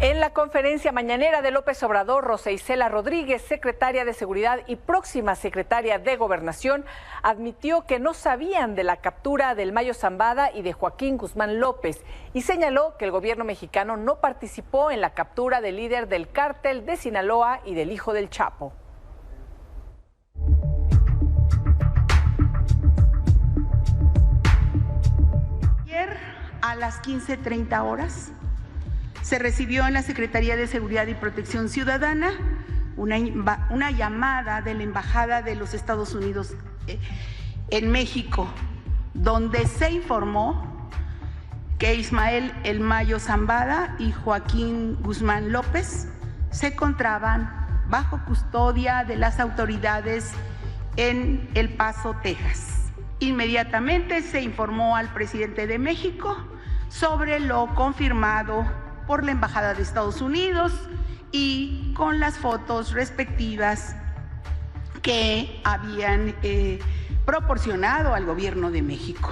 En la conferencia mañanera de López Obrador, Rosa Isela Rodríguez, secretaria de Seguridad y próxima secretaria de Gobernación, admitió que no sabían de la captura del Mayo Zambada y de Joaquín Guzmán López y señaló que el gobierno mexicano no participó en la captura del líder del cártel de Sinaloa y del hijo del Chapo. Ayer a las 15:30 horas se recibió en la Secretaría de Seguridad y Protección Ciudadana una llamada de la Embajada de los Estados Unidos en México, donde se informó que Ismael El Mayo Zambada y Joaquín Guzmán López se encontraban bajo custodia de las autoridades en El Paso, Texas. Inmediatamente se informó al presidente de México sobre lo confirmado por la Embajada de Estados Unidos y con las fotos respectivas que habían proporcionado al gobierno de México.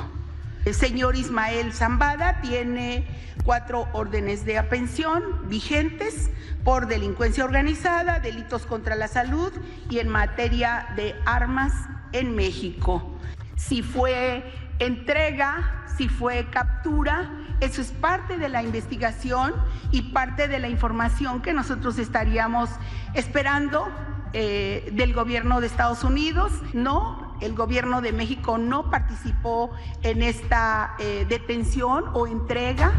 El señor Ismael Zambada tiene 4 órdenes de aprehensión vigentes por delincuencia organizada, delitos contra la salud y en materia de armas en México. Si fue entrega, si fue captura, eso es parte de la investigación y parte de la información que nosotros estaríamos esperando del gobierno de Estados Unidos. No, el gobierno de México no participó en esta detención o entrega.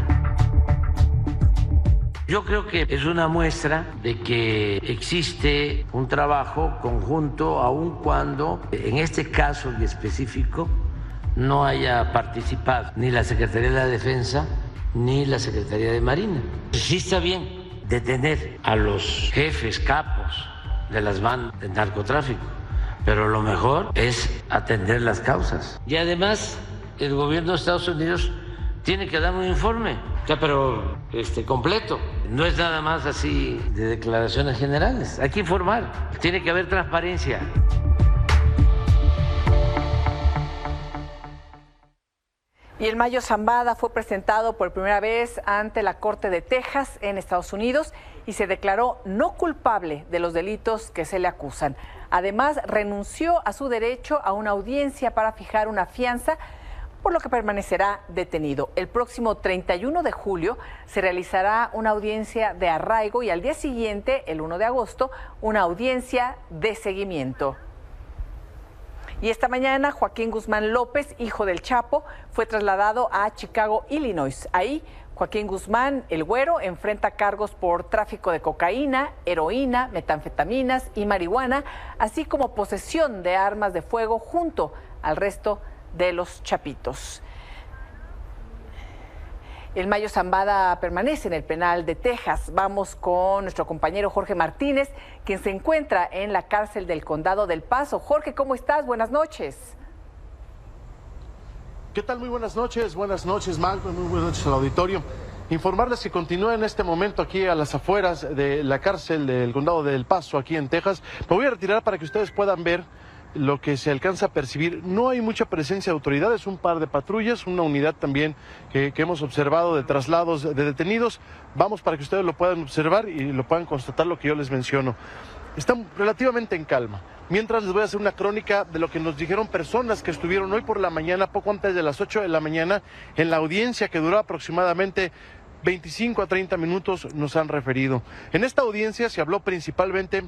Yo creo que es una muestra de que existe un trabajo conjunto, aun cuando en este caso en específico no haya participado ni la Secretaría de la Defensa ni la Secretaría de Marina. Sí está bien detener a los jefes, capos de las bandas de narcotráfico, pero lo mejor es atender las causas. Y además el gobierno de Estados Unidos tiene que dar un informe, pero completo. No es nada más así de declaraciones generales. Hay que informar, tiene que haber transparencia. Y el Mayo Zambada fue presentado por primera vez ante la Corte de Texas en Estados Unidos y se declaró no culpable de los delitos que se le acusan. Además, renunció a su derecho a una audiencia para fijar una fianza, por lo que permanecerá detenido. El próximo 31 de julio se realizará una audiencia de arraigo y al día siguiente, el 1 de agosto, una audiencia de seguimiento. Y esta mañana, Joaquín Guzmán López, hijo del Chapo, fue trasladado a Chicago, Illinois. Ahí, Joaquín Guzmán, el Güero, enfrenta cargos por tráfico de cocaína, heroína, metanfetaminas y marihuana, así como posesión de armas de fuego junto al resto de los chapitos. El Mayo Zambada permanece en el penal de Texas. Vamos con nuestro compañero Jorge Martínez, quien se encuentra en la cárcel del Condado del Paso. Jorge, ¿cómo estás? Buenas noches. ¿Qué tal? Muy buenas noches, Malcolm, muy buenas noches al auditorio. Informarles que continúa en este momento aquí a las afueras de la cárcel del Condado del Paso, aquí en Texas. Me voy a retirar para que ustedes puedan ver lo que se alcanza a percibir. No hay mucha presencia de autoridades, un par de patrullas, una unidad también que hemos observado de traslados de detenidos. Vamos para que ustedes lo puedan observar y lo puedan constatar lo que yo les menciono. Están relativamente en calma. Mientras les voy a hacer una crónica de lo que nos dijeron personas que estuvieron hoy por la mañana, poco antes de las 8 de la mañana, en la audiencia que duró aproximadamente 25 a 30 minutos, nos han referido. En esta audiencia se habló principalmente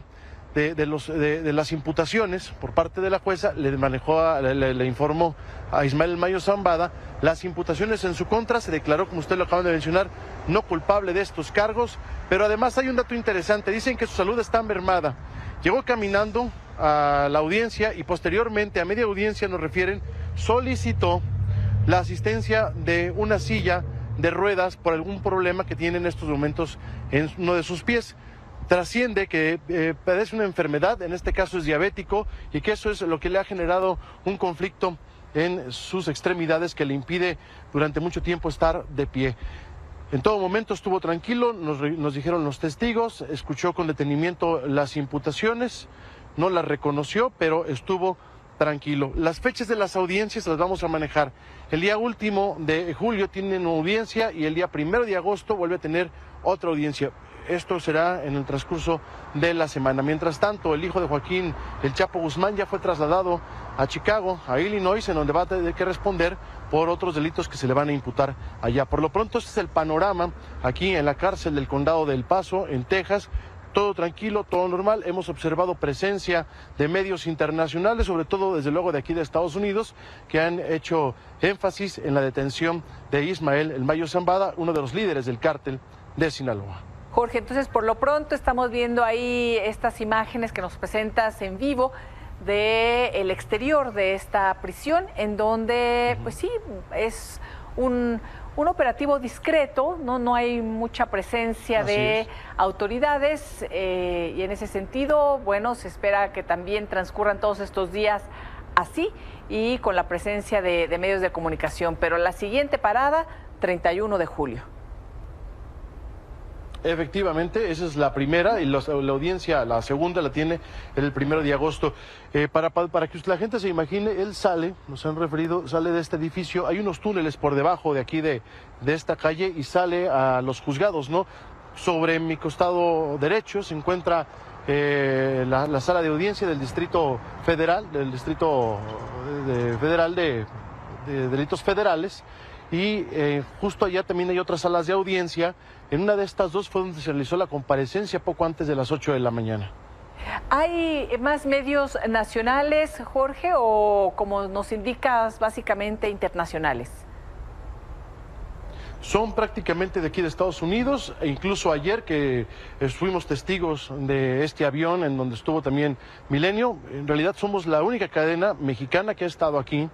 de las imputaciones por parte de la jueza. Le informó a Ismael Mayo Zambada las imputaciones en su contra. Se declaró, como usted lo acaban de mencionar, no culpable de estos cargos, pero además hay un dato interesante. Dicen que su salud está mermada. Llegó caminando a la audiencia y posteriormente, a media audiencia nos refieren, solicitó la asistencia de una silla de ruedas por algún problema que tiene en estos momentos en uno de sus pies. Trasciende que padece una enfermedad, en este caso es diabético, y que eso es lo que le ha generado un conflicto en sus extremidades que le impide durante mucho tiempo estar de pie. En todo momento estuvo tranquilo, nos dijeron los testigos, escuchó con detenimiento las imputaciones, no las reconoció, pero estuvo tranquilo. Las fechas de las audiencias las vamos a manejar. El día último de julio tienen una audiencia y el día 1 de agosto vuelve a tener otra audiencia. esto será en el transcurso de la semana. Mientras tanto, el hijo de Joaquín El Chapo Guzmán ya fue trasladado a Chicago, a Illinois, en donde va a tener que responder por otros delitos que se le van a imputar allá. Por lo pronto, este es el panorama aquí en la cárcel del condado de El Paso, en Texas. Todo tranquilo, todo normal. Hemos observado presencia de medios internacionales, sobre todo desde luego de aquí de Estados Unidos, que han hecho énfasis en la detención de Ismael El Mayo Zambada, uno de los líderes del cártel de Sinaloa. Jorge, entonces por lo pronto estamos viendo ahí estas imágenes que nos presentas en vivo del exterior de esta prisión, en donde pues sí, es un operativo discreto, no hay mucha presencia de autoridades y en ese sentido, bueno, se espera que también transcurran todos estos días así y con la presencia de medios de comunicación. Pero la siguiente parada, 31 de julio. Efectivamente, esa es la primera y la audiencia, la segunda la tiene el 1 de agosto. Para que la gente se imagine, él sale, nos han referido, sale de este edificio, hay unos túneles por debajo de aquí de esta calle y sale a los juzgados, ¿no? Sobre mi costado derecho se encuentra la sala de audiencia del Distrito Federal, Federal de Delitos Federales. Y justo allá también hay otras salas de audiencia. En una de estas dos fue donde se realizó la comparecencia poco antes de las 8 de la mañana. ¿Hay más medios nacionales, Jorge, o como nos indicas, básicamente internacionales? Son prácticamente de aquí de Estados Unidos, e incluso ayer que fuimos testigos de este avión en donde estuvo también Milenio. En realidad somos la única cadena mexicana que ha estado aquí,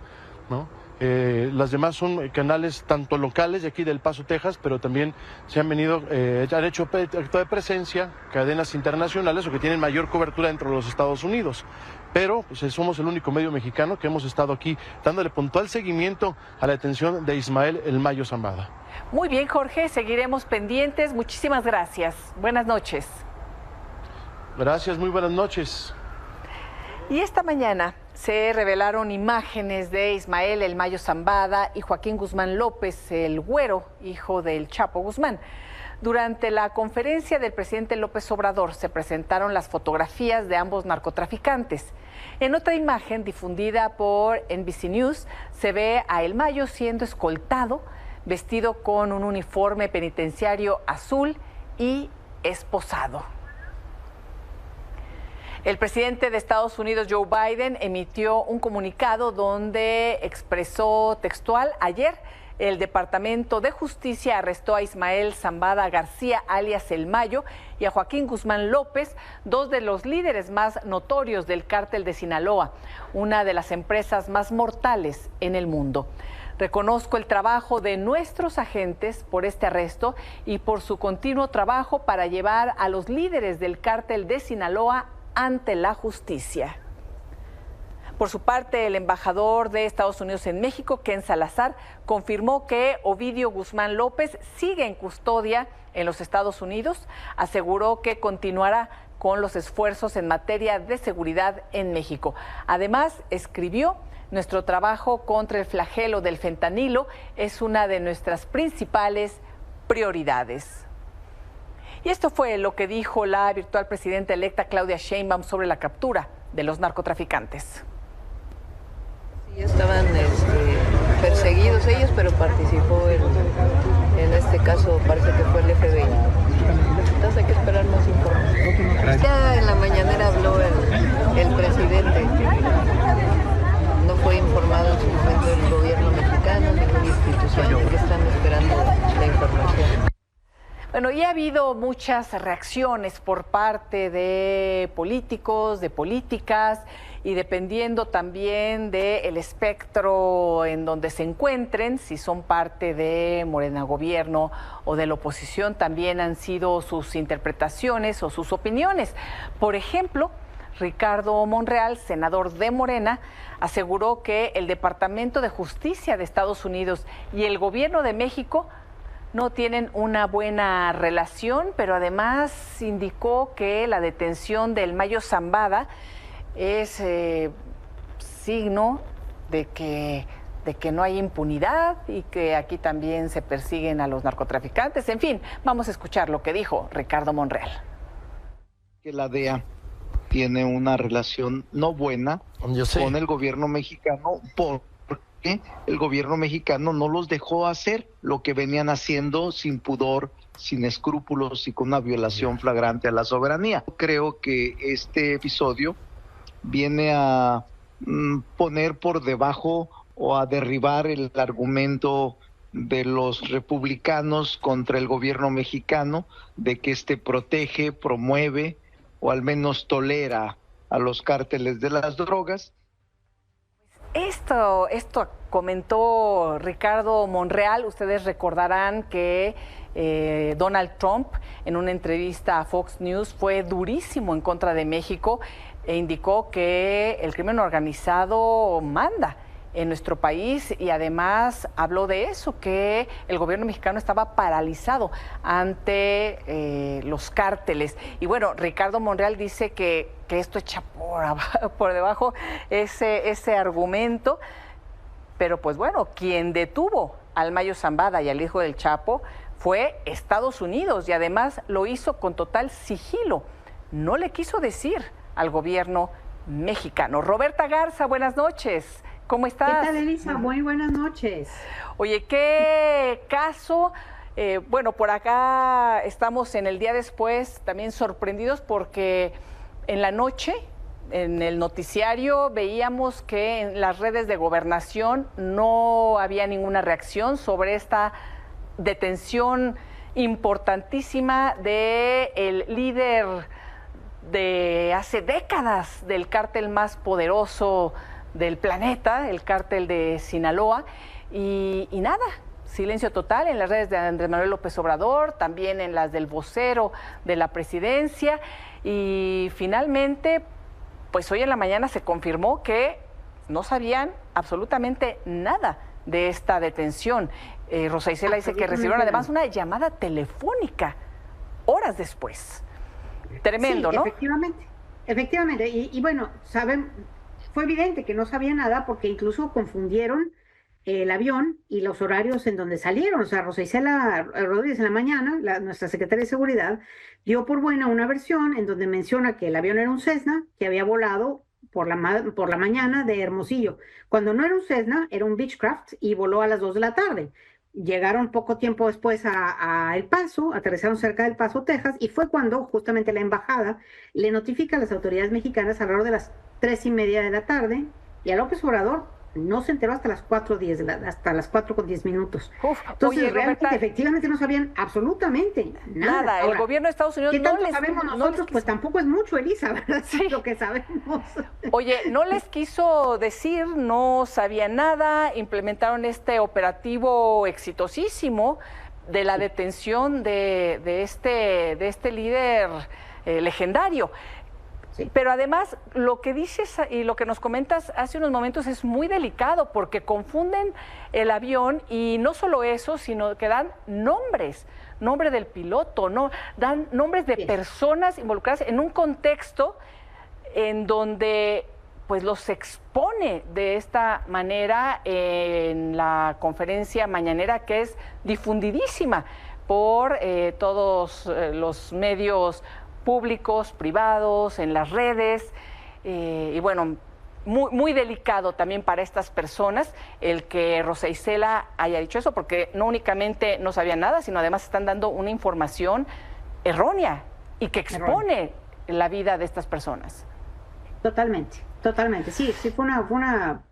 ¿no? Las demás son canales tanto locales de aquí del Paso, Texas, pero también se han venido, han hecho acto de presencia, cadenas internacionales o que tienen mayor cobertura dentro de los Estados Unidos. Pero pues, somos el único medio mexicano que hemos estado aquí dándole puntual seguimiento a la detención de Ismael El Mayo Zambada. Muy bien, Jorge, seguiremos pendientes. Muchísimas gracias. Buenas noches. Gracias, muy buenas noches. Y esta mañana se revelaron imágenes de Ismael El Mayo Zambada y Joaquín Guzmán López, el Güero, hijo del Chapo Guzmán. Durante la conferencia del presidente López Obrador se presentaron las fotografías de ambos narcotraficantes. En otra imagen difundida por NBC News se ve a El Mayo siendo escoltado, vestido con un uniforme penitenciario azul y esposado. El presidente de Estados Unidos, Joe Biden, emitió un comunicado donde expresó textual: ayer el Departamento de Justicia arrestó a Ismael Zambada García, alias El Mayo, y a Joaquín Guzmán López, dos de los líderes más notorios del cártel de Sinaloa, una de las empresas más mortales en el mundo. Reconozco el trabajo de nuestros agentes por este arresto y por su continuo trabajo para llevar a los líderes del cártel de Sinaloa ante la justicia. Por su parte, el embajador de Estados Unidos en México, Ken Salazar, confirmó que Ovidio Guzmán López sigue en custodia en los Estados Unidos. Aseguró que continuará con los esfuerzos en materia de seguridad en México. Además, escribió: nuestro trabajo contra el flagelo del fentanilo es una de nuestras principales prioridades. Y esto fue lo que dijo la virtual presidenta electa Claudia Sheinbaum sobre la captura de los narcotraficantes. Sí, estaban perseguidos ellos, pero participó en este caso, parece que fue el FBI. Entonces hay que esperar más información. Ya en la mañanera habló el presidente. No fue informado en su momento el gobierno mexicano, ninguna institución, que están esperando la información. Bueno, y ha habido muchas reacciones por parte de políticos, de políticas, y dependiendo también del espectro en donde se encuentren, si son parte de Morena Gobierno o de la oposición, también han sido sus interpretaciones o sus opiniones. Por ejemplo, Ricardo Monreal, senador de Morena, aseguró que el Departamento de Justicia de Estados Unidos y el Gobierno de México no tienen una buena relación, pero además indicó que la detención del Mayo Zambada es signo de de que no hay impunidad y que aquí también se persiguen a los narcotraficantes. En fin, vamos a escuchar lo que dijo Ricardo Monreal. Que la DEA tiene una relación no buena con el gobierno mexicano porque el gobierno mexicano no los dejó hacer lo que venían haciendo sin pudor, sin escrúpulos y con una violación flagrante a la soberanía. Creo que este episodio viene a poner por debajo o a derribar el argumento de los republicanos contra el gobierno mexicano de que protege, promueve o al menos tolera a los cárteles de las drogas. Esto comentó Ricardo Monreal. Ustedes recordarán que Donald Trump en una entrevista a Fox News fue durísimo en contra de México e indicó que el crimen organizado manda en nuestro país y además habló de eso, que el gobierno mexicano estaba paralizado ante los cárteles. Y bueno, Ricardo Monreal dice que esto echa por debajo ese argumento, pero pues bueno, quien detuvo al Mayo Zambada y al hijo del Chapo fue Estados Unidos y además lo hizo con total sigilo. No le quiso decir al gobierno mexicano. Roberta Garza, buenas noches. ¿Cómo estás? ¿Qué tal, Elisa? Muy buenas noches. Oye, ¿qué caso? Bueno, por acá estamos en el día después también sorprendidos porque en la noche, en el noticiario, veíamos que en las redes de Gobernación no había ninguna reacción sobre esta detención importantísima del líder de hace décadas del cártel más poderoso del planeta, el cártel de Sinaloa, y nada, silencio total en las redes de Andrés Manuel López Obrador, también en las del vocero de la presidencia, y finalmente, pues hoy en la mañana se confirmó que no sabían absolutamente nada de esta detención. Rosa Isela dice que recibieron además una llamada telefónica horas después. Tremendo, sí, ¿no? Efectivamente, y bueno, fue evidente que no sabía nada porque incluso confundieron el avión y los horarios en donde salieron. O sea, Rosa Isela Rodríguez en la mañana, nuestra secretaria de Seguridad, dio por buena una versión en donde menciona que el avión era un Cessna que había volado por la mañana de Hermosillo. Cuando no era un Cessna, era un Beechcraft y voló a las 2 de la tarde. Llegaron poco tiempo después a El Paso, aterrizaron cerca de El Paso, Texas, y fue cuando justamente la embajada le notifica a las autoridades mexicanas alrededor de las 3:30 de la tarde, y a López Obrador no se enteró hasta las 4:10, hasta las 4:10. Entonces, oye, realmente, Roberta, efectivamente no sabían absolutamente nada. El gobierno de Estados Unidos ¿qué no tanto les sabemos nosotros? Pues tampoco es mucho, Elisa, ¿verdad? Sí, lo que sabemos. Oye, no les quiso decir, no sabía nada, implementaron este operativo exitosísimo de la detención de este líder legendario. Sí. Pero además, lo que dices y lo que nos comentas hace unos momentos es muy delicado porque confunden el avión y no solo eso, sino que dan nombre del piloto, ¿no? Dan nombres de personas involucradas en un contexto en donde pues los expone de esta manera en la conferencia mañanera que es difundidísima por todos los medios públicos, privados, en las redes, y bueno, muy delicado también para estas personas el que Rosa Isela haya dicho eso, porque no únicamente no sabían nada, sino además están dando una información errónea y que expone la vida de estas personas. Totalmente, sí fue una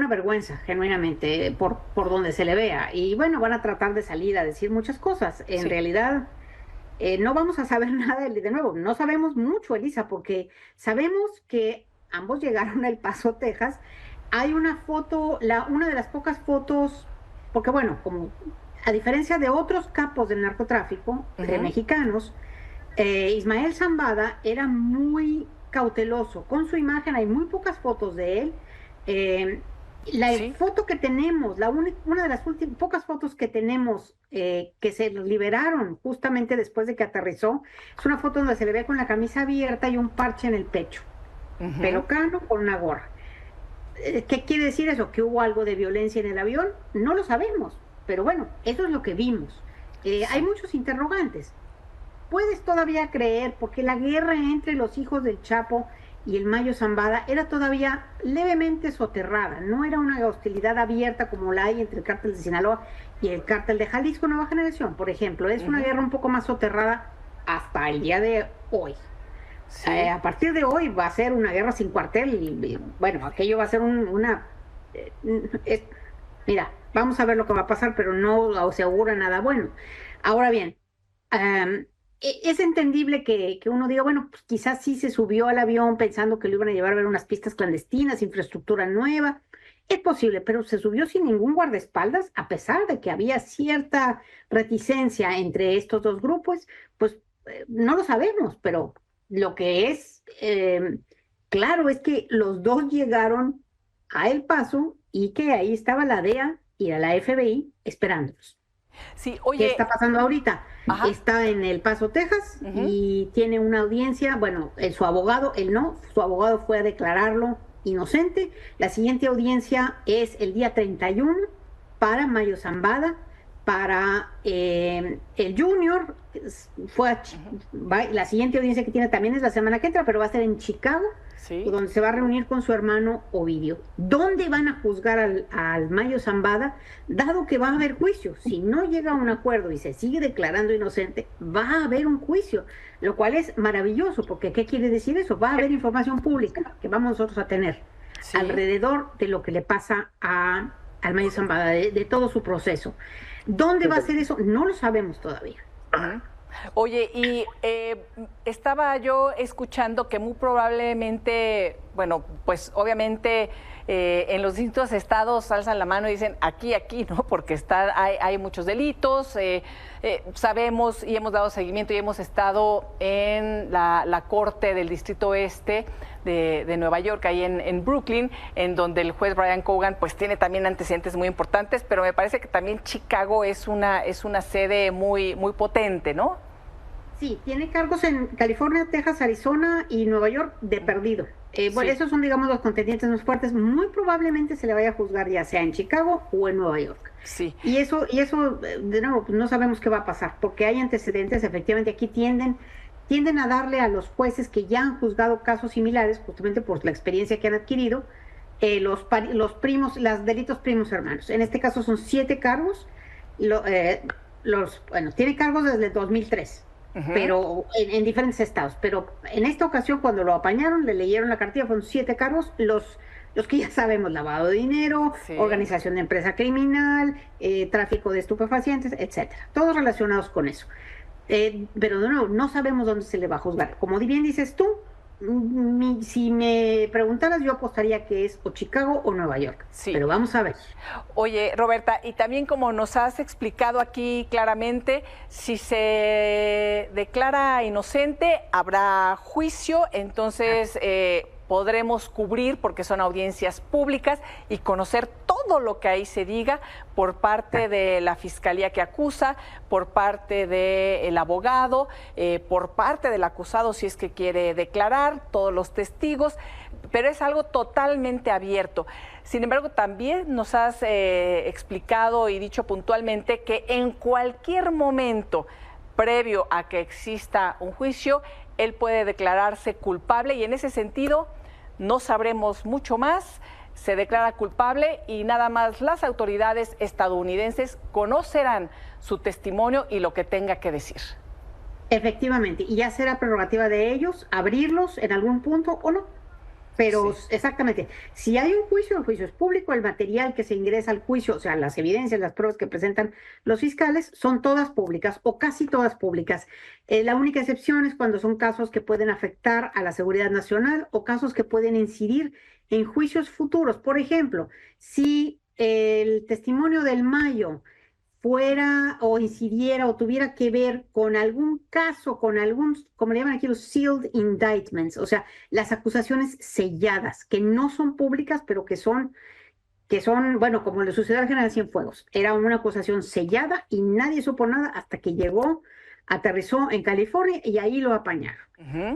vergüenza, genuinamente, por donde se le vea, y bueno, van a tratar de salir a decir muchas cosas, en realidad. No vamos a saber nada, de nuevo, no sabemos mucho, Elisa, porque sabemos que ambos llegaron a El Paso, Texas. Hay una foto, una de las pocas fotos, porque bueno, como a diferencia de otros capos del narcotráfico mexicanos, Ismael Zambada era muy cauteloso con su imagen, hay muy pocas fotos de él. La foto que tenemos, una de las pocas fotos que tenemos que se liberaron justamente después de que aterrizó, es una foto donde se le ve con la camisa abierta y un parche en el pecho, pelo cano con una gorra. ¿qué quiere decir eso? ¿Que hubo algo de violencia en el avión? No lo sabemos, pero bueno, eso es lo que vimos. Hay muchos interrogantes. ¿Puedes todavía creer? Porque la guerra entre los hijos del Chapo y el Mayo Zambada era todavía levemente soterrada, no era una hostilidad abierta como la hay entre el cártel de Sinaloa y el cártel de Jalisco Nueva Generación, por ejemplo. Es una guerra un poco más soterrada hasta el día de hoy. Sí. A partir de hoy va a ser una guerra sin cuartel y bueno, aquello va a ser mira, vamos a ver lo que va a pasar, pero no se augura nada bueno. Ahora bien, es entendible que uno diga, bueno, pues quizás sí se subió al avión pensando que lo iban a llevar a ver unas pistas clandestinas, infraestructura nueva. Es posible, pero se subió sin ningún guardaespaldas, a pesar de que había cierta reticencia entre estos dos grupos, pues no lo sabemos, pero lo que es claro es que los dos llegaron a El Paso y que ahí estaba la DEA y a la FBI esperándolos. Sí, oye, ¿qué está pasando ahorita? Ajá. Está en El Paso, Texas, y tiene una audiencia, bueno, su abogado fue a declararlo inocente. La siguiente audiencia es el día 31 para Mayo Zambada, para el Junior, la siguiente audiencia que tiene también es la semana que entra, pero va a ser en Chicago, sí, donde se va a reunir con su hermano Ovidio. ¿Dónde van a juzgar al Mayo Zambada? Dado que va a haber juicio, si no llega a un acuerdo y se sigue declarando inocente, va a haber un juicio, lo cual es maravilloso, porque ¿qué quiere decir eso? Va a haber información pública que vamos nosotros a tener, sí, alrededor de lo que le pasa al Mayo Zambada, de todo su proceso. ¿Dónde va a ser eso? No lo sabemos todavía. Oye, y estaba yo escuchando que muy probablemente, bueno, pues obviamente en los distintos estados alzan la mano y dicen aquí, ¿no? Porque hay muchos delitos, sabemos y hemos dado seguimiento y hemos estado en la Corte del Distrito Este de Nueva York, ahí en Brooklyn, en donde el juez Brian Cogan pues tiene también antecedentes muy importantes, pero me parece que también Chicago es una sede muy, muy potente, ¿no? Sí, tiene cargos en California, Texas, Arizona y Nueva York de perdido. Bueno, esos son, digamos, los contendientes más fuertes. Muy probablemente se le vaya a juzgar ya sea en Chicago o en Nueva York. Sí. Y eso de nuevo, pues no sabemos qué va a pasar, porque hay antecedentes, efectivamente, aquí tienden a darle a los jueces que ya han juzgado casos similares, justamente por la experiencia que han adquirido, los delitos primos hermanos. En este caso son 7 cargos, tiene cargos desde el 2003. Pero en diferentes estados, pero en esta ocasión cuando lo apañaron, le leyeron la cartilla, fueron 7 cargos, los que ya sabemos: lavado de dinero, sí, organización de empresa criminal, tráfico de estupefacientes, etcétera, todos relacionados con eso. Pero no sabemos dónde se le va a juzgar. Como bien dices tú, si me preguntaras, yo apostaría que es o Chicago o Nueva York, sí, pero vamos a ver. Oye, Roberta, y también como nos has explicado aquí claramente, si se declara inocente, habrá juicio, entonces podremos cubrir, porque son audiencias públicas, y conocer todo lo que ahí se diga por parte de la fiscalía que acusa, por parte del abogado, por parte del acusado si es que quiere declarar, todos los testigos, pero es algo totalmente abierto. Sin embargo, también nos has explicado y dicho puntualmente que en cualquier momento previo a que exista un juicio, él puede declararse culpable, y en ese sentido no sabremos mucho más. Se declara culpable y nada más las autoridades estadounidenses conocerán su testimonio y lo que tenga que decir. Efectivamente, y ya será prerrogativa de ellos abrirlos en algún punto o no. Pero sí, exactamente, si hay un juicio, el juicio es público, el material que se ingresa al juicio, o sea, las evidencias, las pruebas que presentan los fiscales, son todas públicas o casi todas públicas. La única excepción es cuando son casos que pueden afectar a la seguridad nacional o casos que pueden incidir en juicios futuros. Por ejemplo, si el testimonio del Mayo fuera o incidiera o tuviera que ver con algún caso, con algún, como le llaman aquí, los sealed indictments, o sea, las acusaciones selladas, que no son públicas, pero que son, bueno, como le sucedió al general Cienfuegos, era una acusación sellada y nadie supo nada hasta que llegó aterrizó en California y ahí lo apañaron,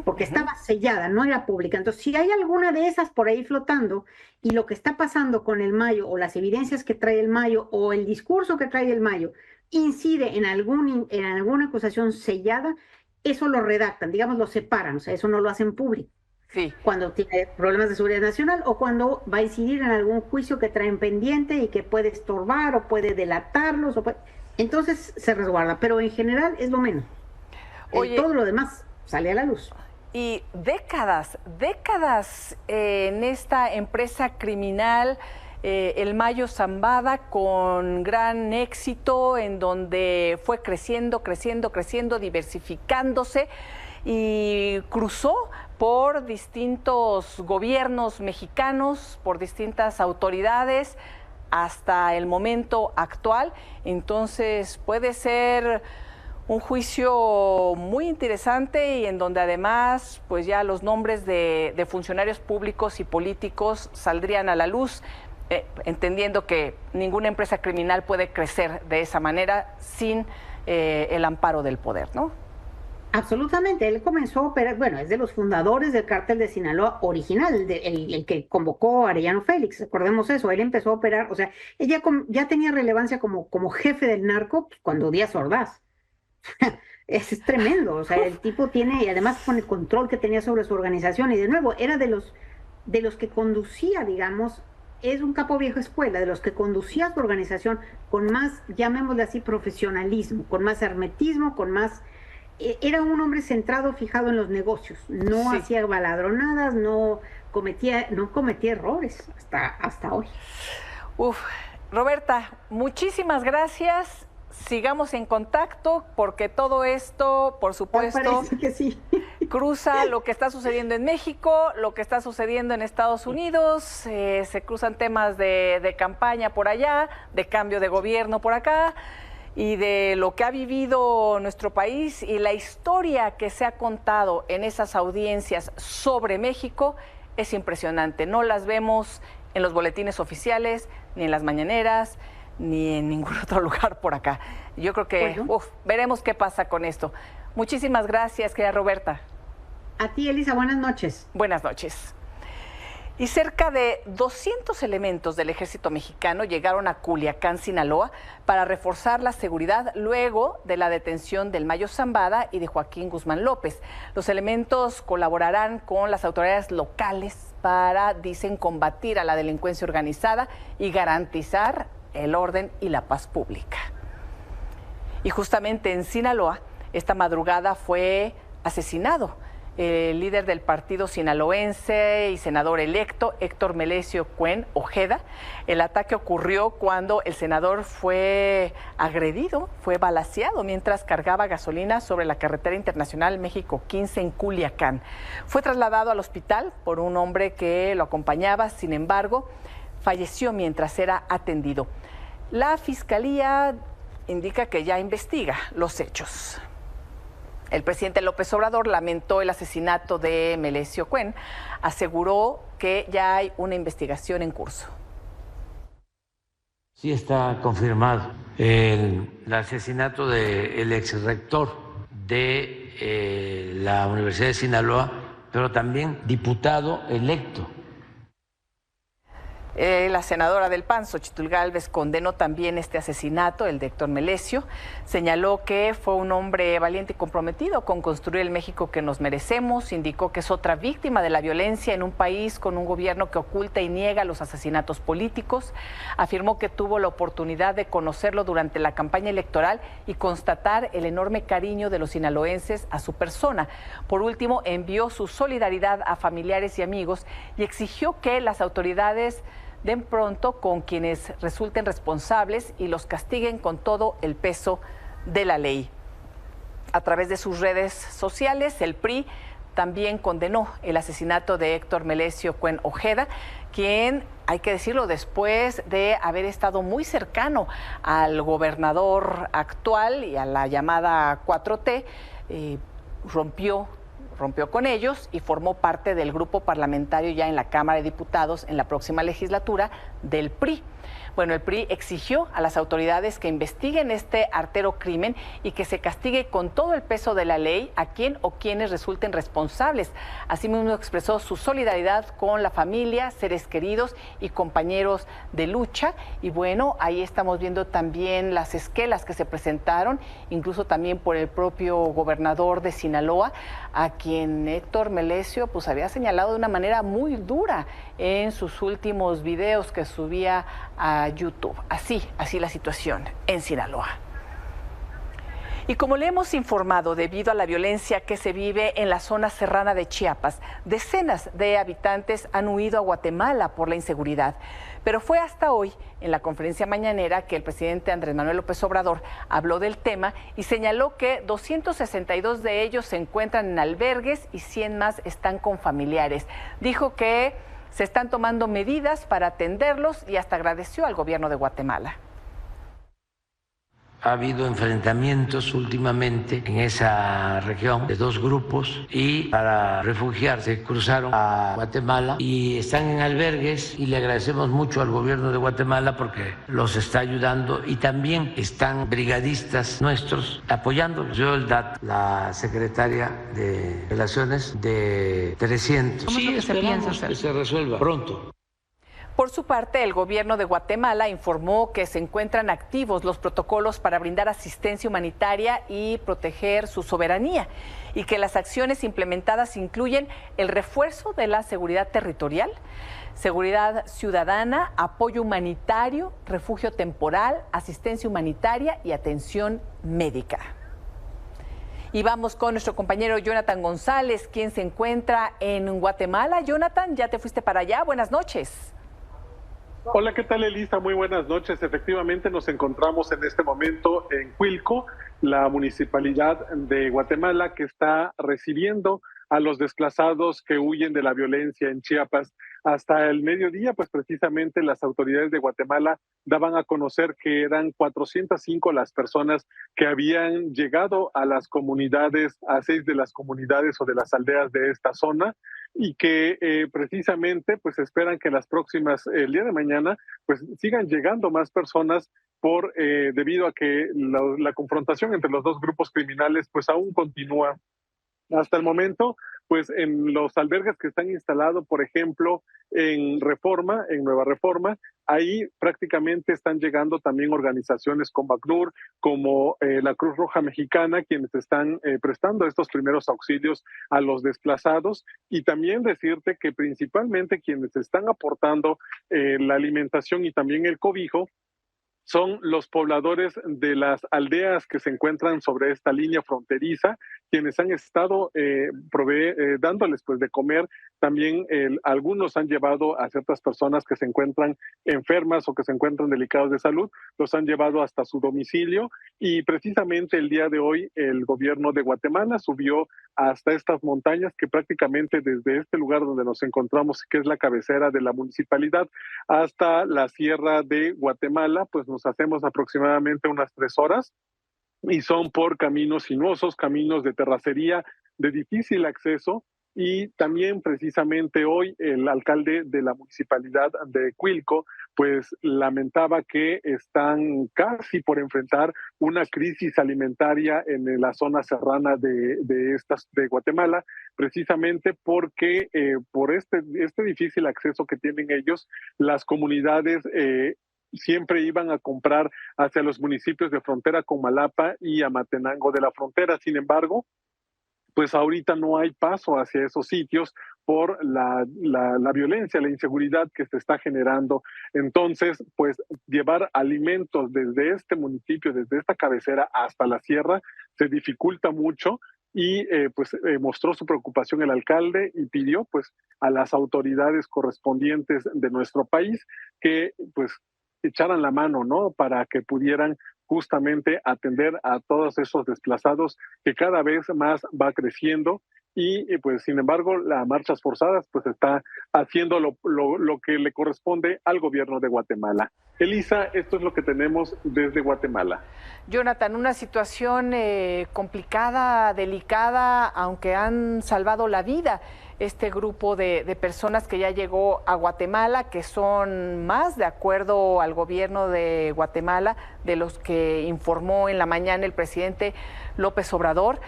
porque estaba sellada, no era pública. Entonces, si hay alguna de esas por ahí flotando y lo que está pasando con el Mayo o las evidencias que trae el Mayo o el discurso que trae el Mayo incide en alguna acusación sellada, eso lo redactan, digamos, lo separan, o sea, eso no lo hacen público. Sí. Cuando tiene problemas de seguridad nacional o cuando va a incidir en algún juicio que traen pendiente y que puede estorbar o puede delatarlos, entonces se resguarda, pero en general es lo menos. Oye, todo lo demás sale a la luz. Y décadas en esta empresa criminal, el Mayo Zambada, con gran éxito, en donde fue creciendo, diversificándose y cruzó por distintos gobiernos mexicanos, por distintas autoridades, hasta el momento actual. Entonces puede ser un juicio muy interesante y en donde además pues ya los nombres de funcionarios públicos y políticos saldrían a la luz, entendiendo que ninguna empresa criminal puede crecer de esa manera sin el amparo del poder, ¿no? Absolutamente, él comenzó a operar, bueno, es de los fundadores del cártel de Sinaloa original, el que convocó a Arellano Félix, recordemos eso, él empezó a operar, o sea, ella ya tenía relevancia como jefe del narco cuando Díaz Ordaz. Es tremendo, o sea, el tipo tiene, y además con el control que tenía sobre su organización, y de nuevo, era de los que conducía, digamos, es un capo viejo escuela, de los que conducía su organización con más, llamémosle así, profesionalismo, con más hermetismo, con más... Era un hombre centrado, fijado en los negocios, no hacía baladronadas, no cometía errores hasta hoy. Roberta, muchísimas gracias. Sigamos en contacto porque todo esto, por supuesto, que sí, cruza lo que está sucediendo en México, lo que está sucediendo en Estados Unidos, se cruzan temas de campaña por allá, de cambio de gobierno por acá, y de lo que ha vivido nuestro país y la historia que se ha contado en esas audiencias sobre México es impresionante. No las vemos en los boletines oficiales, ni en las mañaneras, ni en ningún otro lugar por acá. Yo creo que veremos qué pasa con esto. Muchísimas gracias, querida Roberta. A ti, Elisa, buenas noches. Buenas noches. Y cerca de 200 elementos del ejército mexicano llegaron a Culiacán, Sinaloa, para reforzar la seguridad luego de la detención del Mayo Zambada y de Joaquín Guzmán López. Los elementos colaborarán con las autoridades locales para, dicen, combatir a la delincuencia organizada y garantizar el orden y la paz pública. Y justamente en Sinaloa, esta madrugada fue asesinado el líder del partido sinaloense y senador electo, Héctor Melesio Cuen Ojeda. El ataque ocurrió cuando el senador fue agredido, fue balaceado mientras cargaba gasolina sobre la carretera internacional México 15 en Culiacán. Fue trasladado al hospital por un hombre que lo acompañaba, sin embargo, falleció mientras era atendido. La Fiscalía indica que ya investiga los hechos. El presidente López Obrador lamentó el asesinato de Melesio Cuen, aseguró que ya hay una investigación en curso. Sí está confirmado el asesinato del exrector de la Universidad de Sinaloa, pero también diputado electo. La senadora del PAN, Xochitl Gálvez, condenó también este asesinato, el de Héctor Melesio. Señaló que fue un hombre valiente y comprometido con construir el México que nos merecemos. Indicó que es otra víctima de la violencia en un país con un gobierno que oculta y niega los asesinatos políticos. Afirmó que tuvo la oportunidad de conocerlo durante la campaña electoral y constatar el enorme cariño de los sinaloenses a su persona. Por último, envió su solidaridad a familiares y amigos y exigió que las autoridades den pronto con quienes resulten responsables y los castiguen con todo el peso de la ley. A través de sus redes sociales, el PRI también condenó el asesinato de Héctor Melesio Cuen Ojeda, quien, hay que decirlo, después de haber estado muy cercano al gobernador actual y a la llamada 4T, rompió con ellos y formó parte del grupo parlamentario ya en la Cámara de Diputados en la próxima legislatura del PRI. Bueno, el PRI exigió a las autoridades que investiguen este artero crimen y que se castigue con todo el peso de la ley a quien o quienes resulten responsables. Asimismo expresó su solidaridad con la familia, seres queridos y compañeros de lucha. Y bueno, ahí estamos viendo también las esquelas que se presentaron, incluso también por el propio gobernador de Sinaloa, a quien Héctor Melesio pues había señalado de una manera muy dura en sus últimos videos que subía a YouTube. Así la situación en Sinaloa. Y como le hemos informado, debido a la violencia que se vive en la zona serrana de Chiapas, decenas de habitantes han huido a Guatemala por la inseguridad. Pero fue hasta hoy, en la conferencia mañanera, que el presidente Andrés Manuel López Obrador habló del tema y señaló que 262 de ellos se encuentran en albergues y 100 más están con familiares. Dijo que se están tomando medidas para atenderlos y hasta agradeció al gobierno de Guatemala. Ha habido enfrentamientos últimamente en esa región de dos grupos y para refugiarse cruzaron a Guatemala y están en albergues y le agradecemos mucho al gobierno de Guatemala porque los está ayudando y también están brigadistas nuestros apoyándolos. Yo el DAT, la secretaria de Relaciones, de 300. ¿Cómo es lo que se piensa hacer? Que se resuelva pronto. Por su parte, el gobierno de Guatemala informó que se encuentran activos los protocolos para brindar asistencia humanitaria y proteger su soberanía y que las acciones implementadas incluyen el refuerzo de la seguridad territorial, seguridad ciudadana, apoyo humanitario, refugio temporal, asistencia humanitaria y atención médica. Y vamos con nuestro compañero Jonathan González, quien se encuentra en Guatemala. Jonathan, ¿ya te fuiste para allá? Buenas noches. Hola, ¿qué tal, Elisa? Muy buenas noches. Efectivamente, nos encontramos en este momento en Cuilco, la municipalidad de Guatemala, que está recibiendo a los desplazados que huyen de la violencia en Chiapas. Hasta el mediodía, pues precisamente las autoridades de Guatemala daban a conocer que eran 405 las personas que habían llegado a las comunidades, a 6 de las comunidades o de las aldeas de esta zona, y que precisamente pues esperan que las próximas, el día de mañana, pues sigan llegando más personas debido a que la confrontación entre los dos grupos criminales pues aún continúa. Hasta el momento, pues en los albergues que están instalados, por ejemplo, en Reforma, en Nueva Reforma, ahí prácticamente están llegando también organizaciones como ACNUR, como la Cruz Roja Mexicana, quienes están prestando estos primeros auxilios a los desplazados. Y también decirte que principalmente quienes están aportando la alimentación y también el cobijo son los pobladores de las aldeas que se encuentran sobre esta línea fronteriza, quienes han estado dándoles pues de comer. También algunos han llevado a ciertas personas que se encuentran enfermas o que se encuentran delicados de salud, los han llevado hasta su domicilio, y precisamente el día de hoy el gobierno de Guatemala subió hasta estas montañas que prácticamente desde este lugar donde nos encontramos, que es la cabecera de la municipalidad, hasta la sierra de Guatemala, pues nos hacemos aproximadamente unas 3 horas, y son por caminos sinuosos, caminos de terracería de difícil acceso. Y también precisamente hoy el alcalde de la municipalidad de Cuilco pues lamentaba que están casi por enfrentar una crisis alimentaria en la zona serrana de Guatemala, precisamente porque por este difícil acceso que tienen ellos, las comunidades siempre iban a comprar hacia los municipios de frontera con Malapa y Amatenango de la Frontera. Sin embargo, pues ahorita no hay paso hacia esos sitios por la violencia, la inseguridad que se está generando. Entonces, pues llevar alimentos desde este municipio, desde esta cabecera hasta la sierra, se dificulta mucho. Y mostró su preocupación el alcalde y pidió pues a las autoridades correspondientes de nuestro país que pues echaran la mano, ¿no?, para que pudieran justamente atender a todos esos desplazados que cada vez más va creciendo. Y pues sin embargo las marchas forzadas pues está haciendo lo que le corresponde al gobierno de Guatemala. Elisa, esto es lo que tenemos desde Guatemala. Jonathan, una situación complicada, delicada, aunque han salvado la vida. este grupo de personas que ya llegó a Guatemala, que son más, de acuerdo al gobierno de Guatemala, de los que informó en la mañana el presidente López Obrador.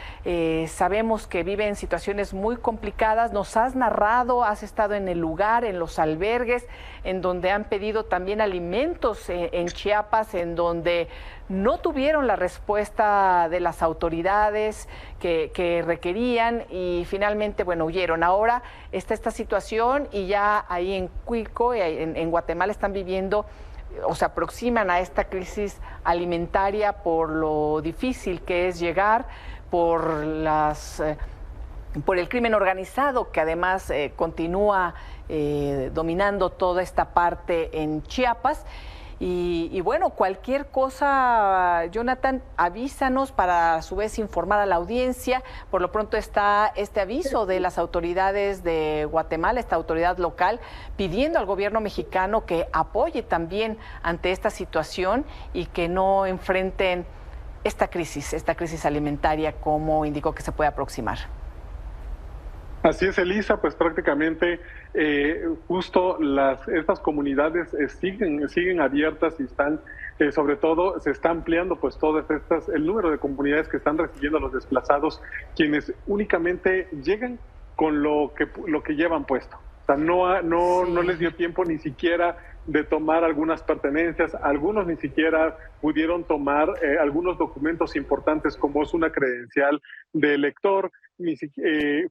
Sabemos que viven situaciones muy complicadas. Nos has narrado, has estado en el lugar, en los albergues, en donde han pedido también alimentos en Chiapas, en donde no tuvieron la respuesta de las autoridades que requerían y finalmente, bueno, huyeron. Ahora está esta situación y ya ahí en Cuilco, en Guatemala, están viviendo o se aproximan a esta crisis alimentaria por lo difícil que es llegar, por el crimen organizado que además continúa dominando toda esta parte en Chiapas. Y bueno, cualquier cosa, Jonathan, avísanos para a su vez informar a la audiencia. Por lo pronto está este aviso de las autoridades de Guatemala, esta autoridad local, pidiendo al gobierno mexicano que apoye también ante esta situación y que no enfrenten esta crisis alimentaria, como indicó que se puede aproximar. Así es, Elisa, pues prácticamente justo estas comunidades siguen abiertas y están, sobre todo, se está ampliando pues el número de comunidades que están recibiendo a los desplazados, quienes únicamente llegan con lo que llevan puesto. O sea, no les dio tiempo ni siquiera de tomar algunas pertenencias, algunos ni siquiera pudieron tomar algunos documentos importantes como es una credencial de elector.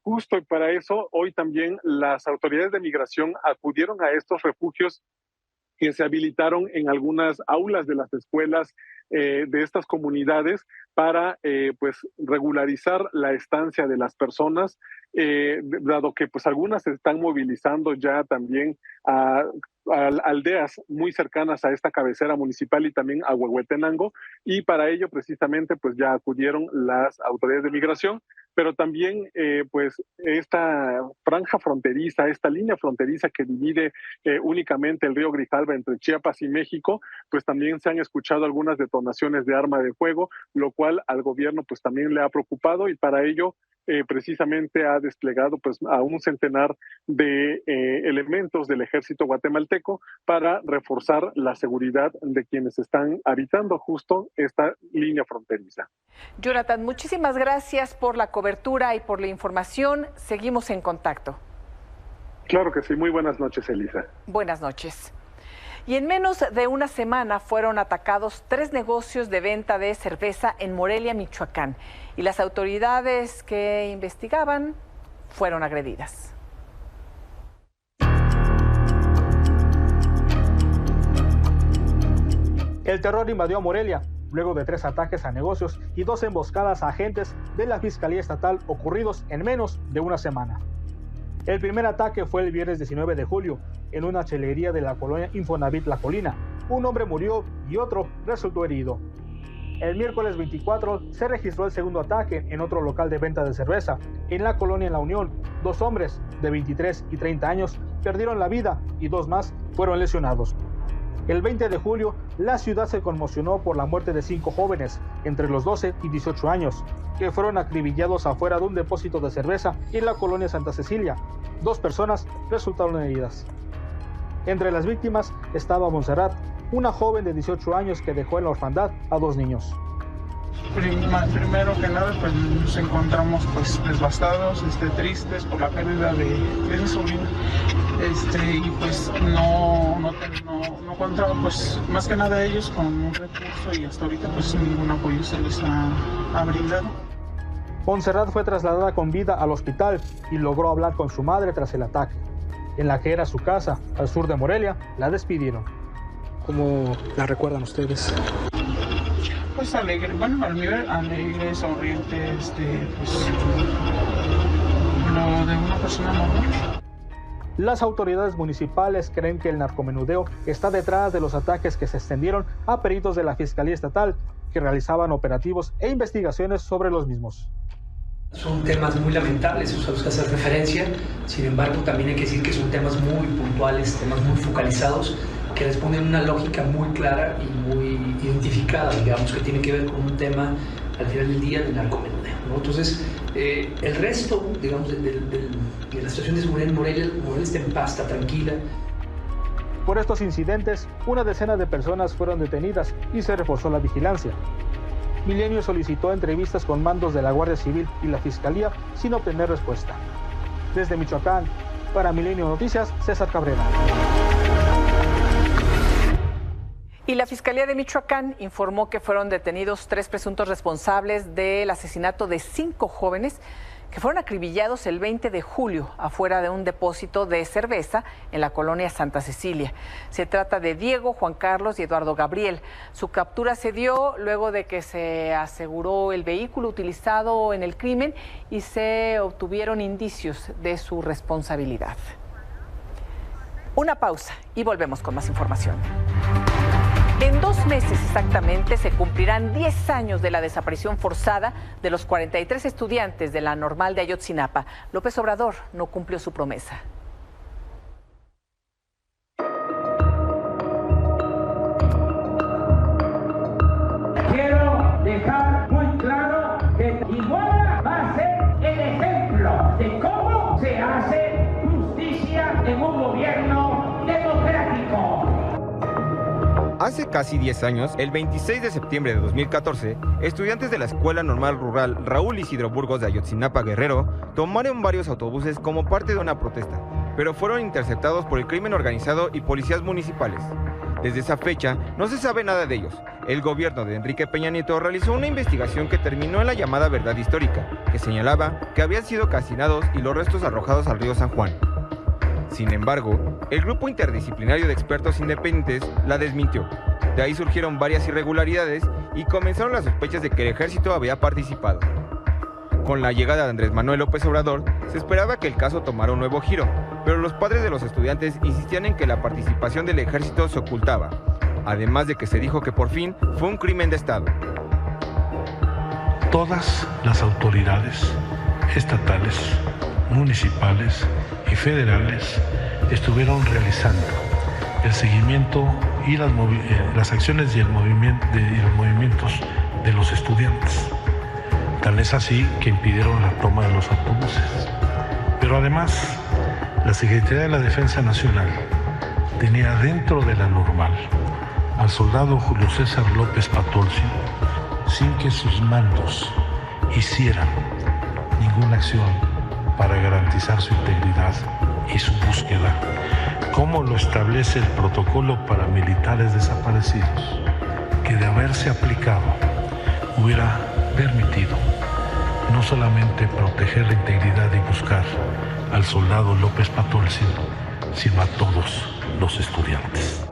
Justo y para eso hoy también las autoridades de migración acudieron a estos refugios que se habilitaron en algunas aulas de las escuelas de estas comunidades para pues regularizar la estancia de las personas, dado que pues algunas se están movilizando ya también a aldeas muy cercanas a esta cabecera municipal y también a Huehuetenango, y para ello precisamente pues ya acudieron las autoridades de migración, pero también pues esta franja fronteriza, esta línea fronteriza que divide únicamente el río Grijalva entre Chiapas y México, pues también se han escuchado algunas detonaciones de arma de fuego, lo cual al gobierno pues también le ha preocupado, y para ello precisamente ha desplegado pues a un centenar de elementos del ejército guatemalteco para reforzar la seguridad de quienes están habitando justo esta línea fronteriza. Jonathan, muchísimas gracias por la cobertura y por la información. Seguimos en contacto. Claro que sí. Muy buenas noches, Elisa. Buenas noches. Y en menos de una semana fueron atacados 3 negocios de venta de cerveza en Morelia, Michoacán, y las autoridades que investigaban fueron agredidas. El terror invadió a Morelia luego de 3 ataques a negocios y 2 emboscadas a agentes de la Fiscalía Estatal ocurridos en menos de una semana. El primer ataque fue el viernes 19 de julio en una chelería de la colonia Infonavit La Colina. Un hombre murió y otro resultó herido. El miércoles 24 se registró el segundo ataque en otro local de venta de cerveza en la colonia La Unión. 2 hombres de 23 y 30 años perdieron la vida y 2 más fueron lesionados. El 20 de julio, la ciudad se conmocionó por la muerte de 5 jóvenes entre los 12 y 18 años, que fueron acribillados afuera de un depósito de cerveza en la colonia Santa Cecilia. 2 personas resultaron heridas. Entre las víctimas estaba Montserrat, una joven de 18 años que dejó en la orfandad a 2 niños. Primero que nada, pues nos encontramos pues devastados, tristes por la pérdida de ese sobrino, y pues no contaban pues más que nada ellos con un recurso, y hasta ahorita pues ningún apoyo se les ha brindado. Montserrat fue trasladada con vida al hospital y logró hablar con su madre tras el ataque. En la que era su casa, al sur de Morelia, la despidieron. ¿Cómo la recuerdan ustedes? Pues alegre, bueno, alegre, sonriente, pues lo de una persona normal. Las autoridades municipales creen que el narcomenudeo está detrás de los ataques que se extendieron a peritos de la Fiscalía Estatal que realizaban operativos e investigaciones sobre los mismos. Son temas muy lamentables, a los que hace referencia, sin embargo también hay que decir que son temas muy puntuales, temas muy focalizados, que responden a una lógica muy clara y muy identificada, digamos, que tiene que ver con un tema al final del día del narcomenudeo, ¿no? Entonces, El resto, digamos, de la situación de seguridad en Morelia está en paz, está tranquila. Por estos incidentes, una decena de personas fueron detenidas y se reforzó la vigilancia. Milenio solicitó entrevistas con mandos de la Guardia Civil y la Fiscalía sin obtener respuesta. Desde Michoacán, para Milenio Noticias, César Cabrera. Y la Fiscalía de Michoacán informó que fueron detenidos 3 presuntos responsables del asesinato de 5 jóvenes que fueron acribillados el 20 de julio afuera de un depósito de cerveza en la colonia Santa Cecilia. Se trata de Diego, Juan Carlos y Eduardo Gabriel. Su captura se dio luego de que se aseguró el vehículo utilizado en el crimen y se obtuvieron indicios de su responsabilidad. Una pausa y volvemos con más información. En 2 meses exactamente se cumplirán 10 años de la desaparición forzada de los 43 estudiantes de la Normal de Ayotzinapa. López Obrador no cumplió su promesa. Quiero dejar muy claro que Iguala va a ser el ejemplo de cómo se hace justicia en un gobierno democrático. Hace casi 10 años, el 26 de septiembre de 2014, estudiantes de la Escuela Normal Rural Raúl Isidro Burgos de Ayotzinapa, Guerrero, tomaron varios autobuses como parte de una protesta, pero fueron interceptados por el crimen organizado y policías municipales. Desde esa fecha, no se sabe nada de ellos. El gobierno de Enrique Peña Nieto realizó una investigación que terminó en la llamada verdad histórica, que señalaba que habían sido calcinados y los restos arrojados al río San Juan. Sin embargo, el grupo interdisciplinario de expertos independientes la desmintió. De ahí surgieron varias irregularidades y comenzaron las sospechas de que el ejército había participado. Con la llegada de Andrés Manuel López Obrador, se esperaba que el caso tomara un nuevo giro, pero los padres de los estudiantes insistían en que la participación del ejército se ocultaba, además de que se dijo que por fin fue un crimen de Estado. Todas las autoridades estatales, municipales y federales estuvieron realizando el seguimiento y las acciones y los movimientos de los estudiantes. Tal es así que impidieron la toma de los autobuses. Pero además, la Secretaría de la Defensa Nacional tenía dentro de la Normal al soldado Julio César López Patolsi sin que sus mandos hicieran ninguna acción para garantizar su integridad y su búsqueda, como lo establece el protocolo para militares desaparecidos, que de haberse aplicado hubiera permitido no solamente proteger la integridad y buscar al soldado López Patolsi, sino a todos los estudiantes.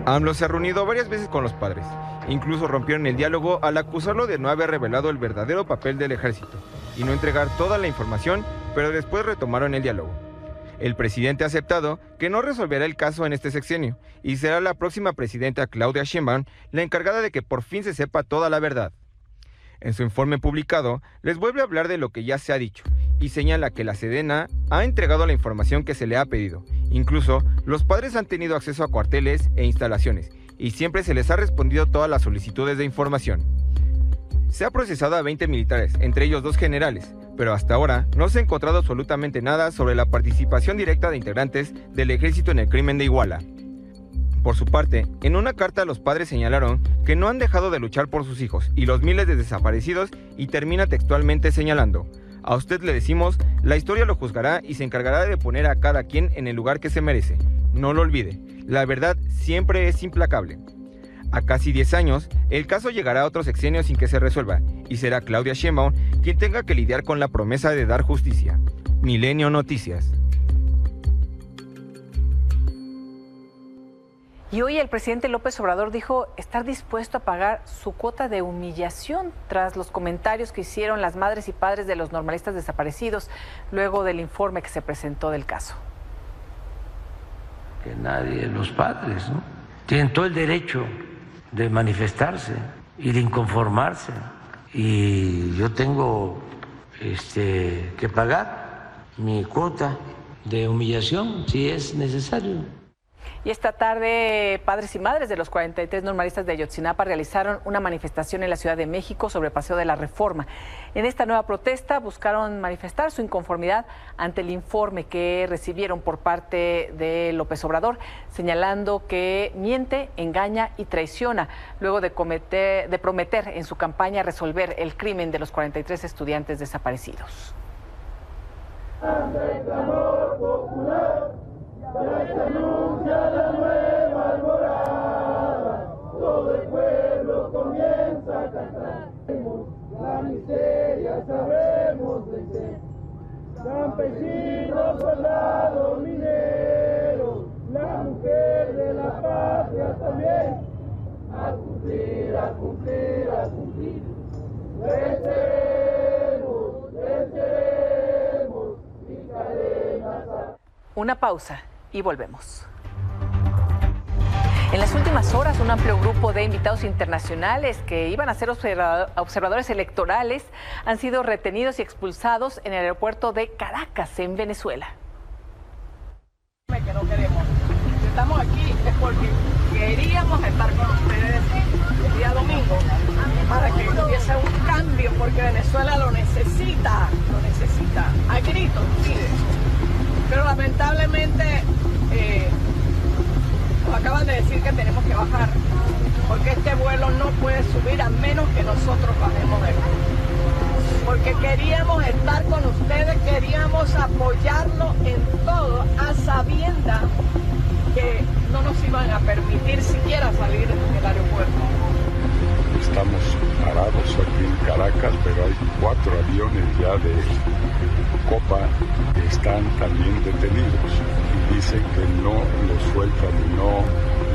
AMLO se ha reunido varias veces con los padres. Incluso rompieron el diálogo al acusarlo de no haber revelado el verdadero papel del ejército y no entregar toda la información, pero después retomaron el diálogo. El presidente ha aceptado que no resolverá el caso en este sexenio y será la próxima presidenta Claudia Sheinbaum la encargada de que por fin se sepa toda la verdad. En su informe publicado, les vuelve a hablar de lo que ya se ha dicho y señala que la Sedena ha entregado la información que se le ha pedido. Incluso, los padres han tenido acceso a cuarteles e instalaciones y siempre se les ha respondido todas las solicitudes de información. Se ha procesado a 20 militares, entre ellos 2 generales, pero hasta ahora no se ha encontrado absolutamente nada sobre la participación directa de integrantes del ejército en el crimen de Iguala. Por su parte, en una carta los padres señalaron que no han dejado de luchar por sus hijos y los miles de desaparecidos y termina textualmente señalando: a usted le decimos, la historia lo juzgará y se encargará de poner a cada quien en el lugar que se merece. No lo olvide, la verdad siempre es implacable. A casi 10 años, el caso llegará a otro sexenio sin que se resuelva y será Claudia Sheinbaum quien tenga que lidiar con la promesa de dar justicia. Milenio Noticias. Y hoy el presidente López Obrador dijo estar dispuesto a pagar su cuota de humillación tras los comentarios que hicieron las madres y padres de los normalistas desaparecidos luego del informe que se presentó del caso. Que nadie, los padres, ¿no?, tienen todo el derecho de manifestarse y de inconformarse. Y yo tengo que pagar mi cuota de humillación si es necesario. Y esta tarde, padres y madres de los 43 normalistas de Ayotzinapa realizaron una manifestación en la Ciudad de México sobre Paseo de la Reforma. En esta nueva protesta buscaron manifestar su inconformidad ante el informe que recibieron por parte de López Obrador, señalando que miente, engaña y traiciona, luego de prometer en su campaña resolver el crimen de los 43 estudiantes desaparecidos. Ya se anuncia la nueva alborada, todo el pueblo comienza a cantar. La miseria sabremos vencer, campesinos, soldados, mineros, la mujer de la patria también, a cumplir, a cumplir, a cumplir. Venceremos, venceremos y cadenas. Una pausa y volvemos. En las últimas horas, un amplio grupo de invitados internacionales que iban a ser observadores electorales han sido retenidos y expulsados en el aeropuerto de Caracas, en Venezuela. Que no queremos. Si estamos aquí es porque queríamos estar con ustedes el día domingo para que hubiese un cambio, porque Venezuela lo necesita a gritos, pide. Pero lamentablemente nos acaban de decir que tenemos que bajar, porque este vuelo no puede subir a menos que nosotros bajemos de vuelo. Porque queríamos estar con ustedes, queríamos apoyarlo en todo, a sabiendas que no nos iban a permitir siquiera salir del aeropuerto. Estamos parados aquí en Caracas, pero hay 4 aviones ya de Copa que están también detenidos y dicen que no los sueltan y no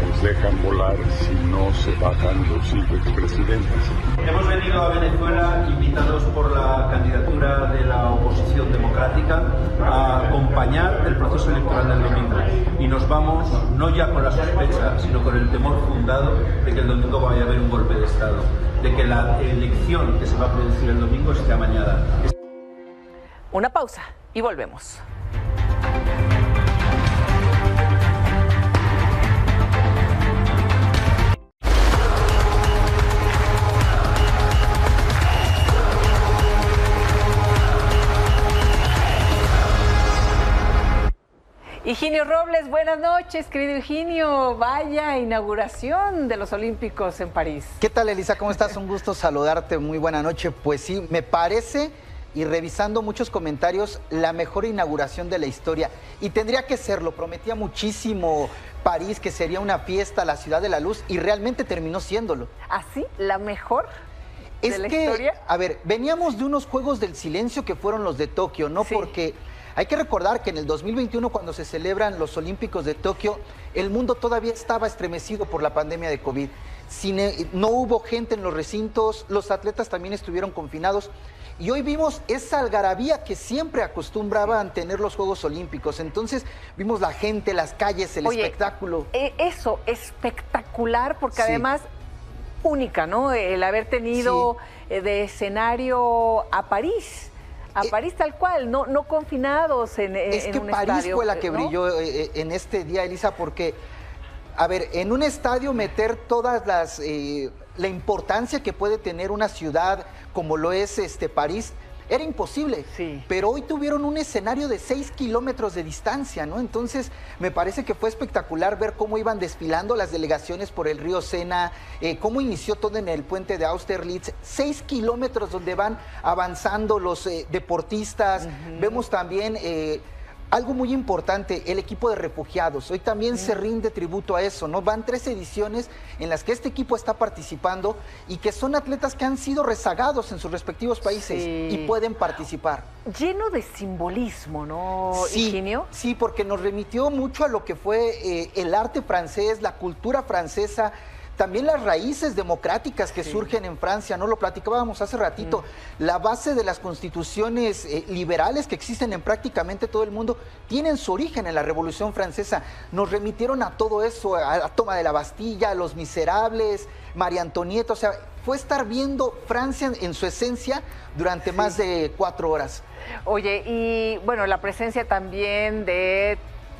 los dejan volar si no se bajan los 5 expresidentes. Hemos venido a Venezuela invitados por la candidatura de la oposición democrática a acompañar el proceso electoral del domingo y nos vamos no ya con la sospecha, sino con el temor fundado de que el domingo vaya a haber un golpe de Estado, de que la elección que se va a producir el domingo esté amañada. Una pausa y volvemos. Higinio Robles, buenas noches, querido Higinio. Vaya inauguración de los Olímpicos en París. ¿Qué tal, Elisa? ¿Cómo estás? Un gusto saludarte. Muy buena noche. Pues sí, me parece, y revisando muchos comentarios, la mejor inauguración de la historia. Y tendría que serlo. Prometía muchísimo París que sería una fiesta, la ciudad de la luz, y realmente terminó siéndolo. ¿Así? ¿La mejor? Es que, historia? A ver, veníamos de unos Juegos del Silencio que fueron los de Tokio, ¿no? Sí. Porque hay que recordar que en el 2021, cuando se celebran los Olímpicos de Tokio, el mundo todavía estaba estremecido por la pandemia de COVID. No hubo gente en los recintos, los atletas también estuvieron confinados. Y hoy vimos esa algarabía que siempre acostumbraban tener los Juegos Olímpicos. Entonces vimos la gente, las calles, el espectáculo. Eso, espectacular, porque además única, ¿no? El haber tenido de escenario a París. A París tal cual, no confinados en un estadio. Es que París fue la que brilló en este día, Elisa, porque, a ver, en un estadio meter todas las... la importancia que puede tener una ciudad como lo es París, era imposible. Sí. Pero hoy tuvieron un escenario de 6 kilómetros de distancia, ¿no? Entonces, me parece que fue espectacular ver cómo iban desfilando las delegaciones por el río Sena, cómo inició todo en el puente de Austerlitz, 6 kilómetros donde van avanzando los deportistas. Vemos también algo muy importante, el equipo de refugiados. Hoy también se rinde tributo a eso, ¿no? Van 3 ediciones en las que este equipo está participando y que son atletas que han sido rezagados en sus respectivos países y pueden participar. Lleno de simbolismo, ¿no, Higinio? Sí, porque nos remitió mucho a lo que fue el arte francés, la cultura francesa, también las raíces democráticas que surgen en Francia, ¿no? Lo platicábamos hace ratito. La base de las constituciones liberales que existen en prácticamente todo el mundo tienen su origen en la Revolución Francesa. Nos remitieron a todo eso, a la toma de la Bastilla, a Los Miserables, María Antonieta. O sea, fue estar viendo Francia en su esencia durante más de 4 horas. Oye, y bueno, la presencia también de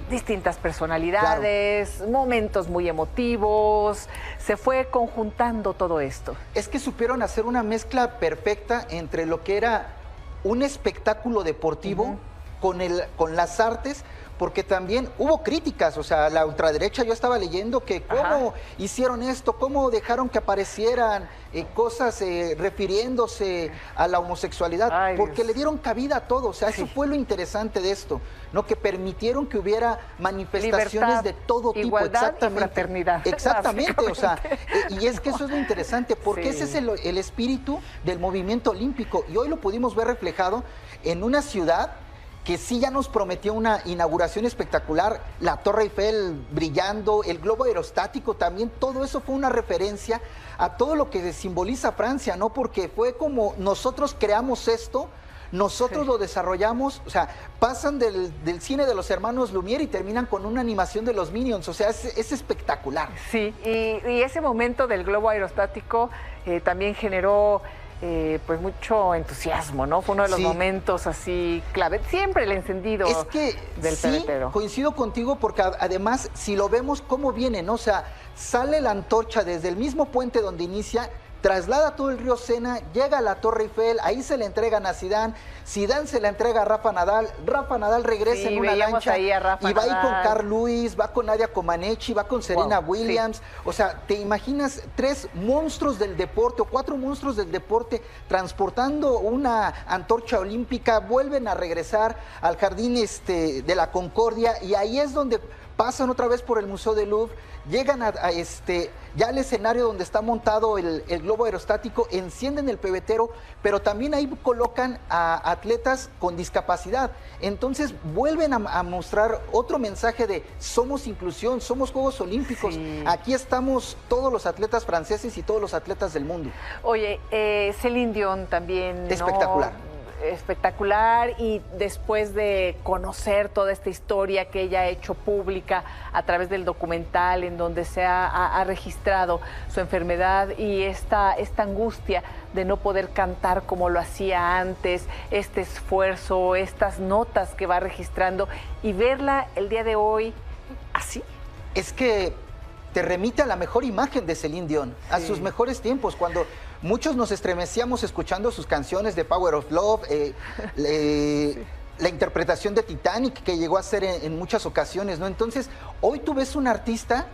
distintas personalidades, momentos muy emotivos, se fue conjuntando todo esto. Es que supieron hacer una mezcla perfecta entre lo que era un espectáculo deportivo con las artes, porque también hubo críticas, o sea, la ultraderecha, yo estaba leyendo que cómo hicieron esto, cómo dejaron que aparecieran cosas refiriéndose a la homosexualidad, porque le dieron cabida a todo, o sea, eso fue lo interesante de esto, ¿no? Que permitieron que hubiera manifestaciones libertad, de todo tipo, igualdad y fraternidad. Exactamente, o sea, y es que eso es lo interesante, porque ese es el espíritu del movimiento olímpico, y hoy lo pudimos ver reflejado en una ciudad que sí ya nos prometió una inauguración espectacular, la Torre Eiffel brillando, el globo aerostático también, todo eso fue una referencia a todo lo que simboliza Francia, ¿no? Porque fue como nosotros creamos esto, nosotros lo desarrollamos, o sea, pasan del cine de los hermanos Lumière y terminan con una animación de los Minions, o sea, es espectacular. Sí, y ese momento del globo aerostático también generó pues mucho entusiasmo, ¿no? Fue uno de los momentos así clave. Siempre el encendido del pebetero. Coincido contigo porque además, si lo vemos cómo viene, ¿no? O sea, sale la antorcha desde el mismo puente donde inicia, traslada todo el río Sena, llega a la Torre Eiffel, ahí se le entregan a Zidane se la entrega a Rafa Nadal regresa en una lancha y va ahí con Carl Lewis, va con Nadia Comaneci, va con Serena Williams, o sea, te imaginas 3 monstruos del deporte o 4 monstruos del deporte transportando una antorcha olímpica, vuelven a regresar al jardín de la Concordia y ahí es donde pasan otra vez por el Museo del Louvre, llegan ya al escenario donde está montado el globo aerostático, encienden el pebetero, pero también ahí colocan a atletas con discapacidad. Entonces vuelven a mostrar otro mensaje de somos inclusión, somos Juegos Olímpicos, aquí estamos todos los atletas franceses y todos los atletas del mundo. Oye, Céline Dion también, espectacular. Espectacular, y después de conocer toda esta historia que ella ha hecho pública a través del documental en donde se ha registrado su enfermedad y esta angustia de no poder cantar como lo hacía antes, este esfuerzo, estas notas que va registrando y verla el día de hoy así. Es que te remite a la mejor imagen de Céline Dion, a sus mejores tiempos, cuando muchos nos estremecíamos escuchando sus canciones de Power of Love, la interpretación de Titanic que llegó a hacer en muchas ocasiones, ¿no? Entonces, hoy tú ves un artista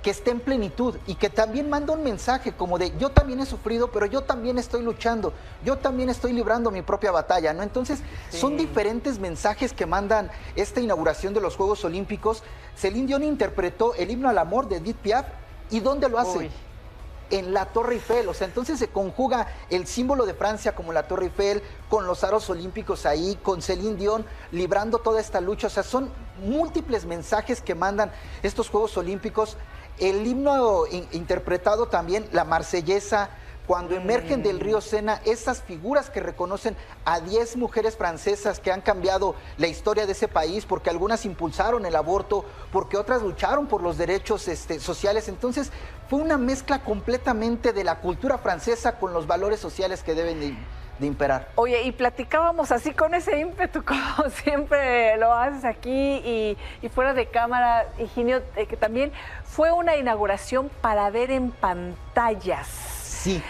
que está en plenitud y que también manda un mensaje como de yo también he sufrido, pero yo también estoy luchando, yo también estoy librando mi propia batalla, ¿no? Entonces, son diferentes mensajes que mandan esta inauguración de los Juegos Olímpicos. Céline Dion interpretó el himno al amor de Edith Piaf, ¿y dónde lo hace? En la Torre Eiffel, o sea, entonces se conjuga el símbolo de Francia como la Torre Eiffel, con los aros olímpicos ahí, con Céline Dion librando toda esta lucha, o sea, son múltiples mensajes que mandan estos Juegos Olímpicos. El himno interpretado también, la Marsellesa, cuando emergen del río Sena, esas figuras que reconocen a 10 mujeres francesas que han cambiado la historia de ese país, porque algunas impulsaron el aborto, porque otras lucharon por los derechos sociales. Entonces, fue una mezcla completamente de la cultura francesa con los valores sociales que deben de imperar. Oye, y platicábamos así con ese ímpetu, como siempre lo haces aquí y fuera de cámara, Higinio, que también fue una inauguración para ver en pantallas. Sí.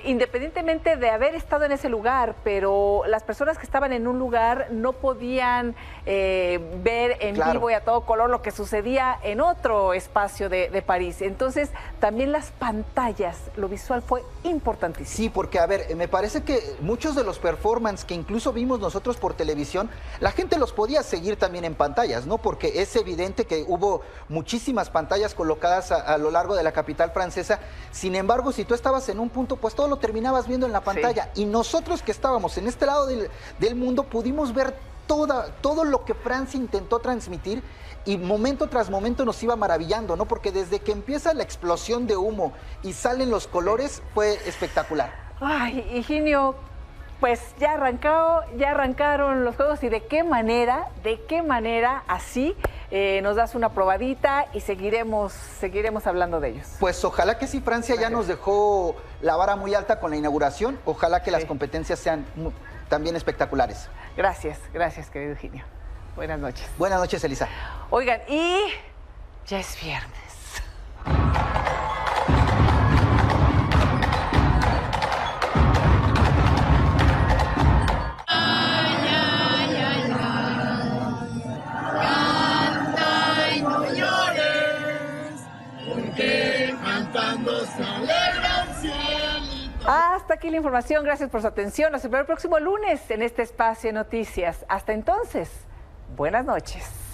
Independientemente de haber estado en ese lugar, pero las personas que estaban en un lugar no podían ver en vivo y a todo color lo que sucedía en otro espacio de París. Entonces, también las pantallas, lo visual fue importantísimo. Sí, porque, a ver, me parece que muchos de los performances que incluso vimos nosotros por televisión, la gente los podía seguir también en pantallas, ¿no? Porque es evidente que hubo muchísimas pantallas colocadas a lo largo de la capital francesa. Sin embargo, si tú estabas en un punto, pues todo lo terminabas viendo en la pantalla. Y nosotros que estábamos en este lado del mundo pudimos ver todo lo que Francia intentó transmitir y momento tras momento nos iba maravillando, ¿no? Porque desde que empieza la explosión de humo y salen los colores, fue espectacular. Ay, Higinio, pues ya arrancaron los juegos y de qué manera así nos das una probadita y seguiremos hablando de ellos. Pues ojalá que sí, Francia ya nos dejó la vara muy alta con la inauguración, ojalá que las competencias sean también espectaculares. Gracias, querido Higinio. Buenas noches. Buenas noches, Elisa. Oigan, y ya es viernes. Hasta aquí la información, gracias por su atención. Los espero el próximo lunes en este espacio de noticias. Hasta entonces, buenas noches.